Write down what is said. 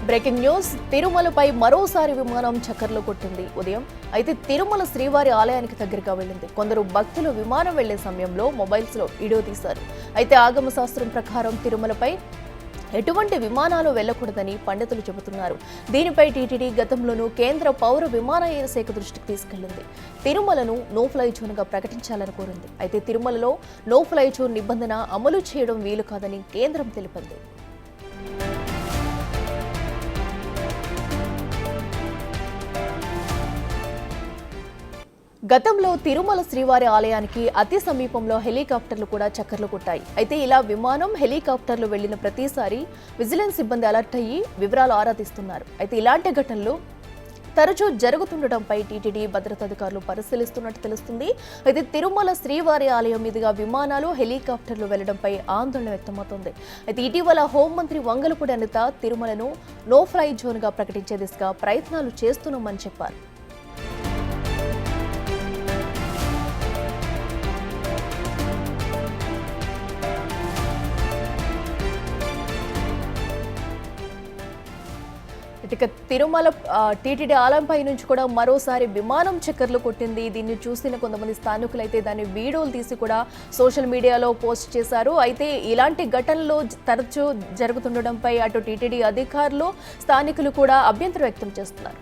Breaking news. తిరుమలపై మరోసారి విమానం చక్కర్లు కొట్టింది ఉదయం. అయితే తిరుమల శ్రీవారి ఆలయానికి దగ్గరగా వెళ్ళింది. కొందరు భక్తులు విమానం వెళ్లే సమయంలో మొబైల్స్ లో వీడియో తీశారు. అయితే ఆగమ శాస్త్రం ప్రకారం తిరుమలపై ఎటువంటి విమానాలు వెళ్లకూడదని పండితులు చెబుతున్నారు. దీనిపై టీటీడీ గతంలోనూ కేంద్ర పౌర విమానయాన శాఖ దృష్టికి తీసుకెళ్లింది. తిరుమలను నో ఫ్లై జోన్ గా ప్రకటించాలని కోరింది. అయితే తిరుమలలో నో ఫ్లై జోన్ నిబంధన అమలు చేయడం వీలు కాదని కేంద్రం తెలిపింది. గతంలో తిరుమల శ్రీవారి ఆలయానికి అతి సమీపంలో హెలికాప్టర్లు కూడా చక్కర్లు కొట్టాయి. అయితే ఇలా విమానం, హెలికాప్టర్లు వెళ్లిన ప్రతిసారి విజిలెన్స్ సిబ్బంది అలర్ట్ అయ్యి వివరాలు ఆరా తీస్తున్నారు. అయితే ఇలాంటి ఘటనలు తరచూ జరుగుతుండటంపై టీటీడీ భద్రతాధికారులు పరిశీలిస్తున్నట్టు తెలుస్తుంది. అయితే తిరుమల శ్రీవారి ఆలయం మీదుగా విమానాలు, హెలికాప్టర్లు వెళ్లడంపై ఆందోళన వ్యక్తమవుతోంది. అయితే ఇటీవల హోంమంత్రి వంగలపూడి అనిత తిరుమలను నో ఫ్లై జోన్ గా ప్రకటించే దిశగా ప్రయత్నాలు చేస్తున్నామని చెప్పారు. ఇక తిరుమల టీటీడీ ఆలయంపై నుంచి కూడా మరోసారి విమానం చక్కర్లు కొట్టింది. దీన్ని చూసిన కొంతమంది స్థానికులైతే దాన్ని వీడియోలు తీసి కూడా సోషల్ మీడియాలో పోస్ట్ చేశారు. అయితే ఇలాంటి ఘటనలు తరచూ జరుగుతుండడంపై అటు టీటీడీ అధికారులు, స్థానికులు కూడా అభ్యంతరం వ్యక్తం చేస్తున్నారు.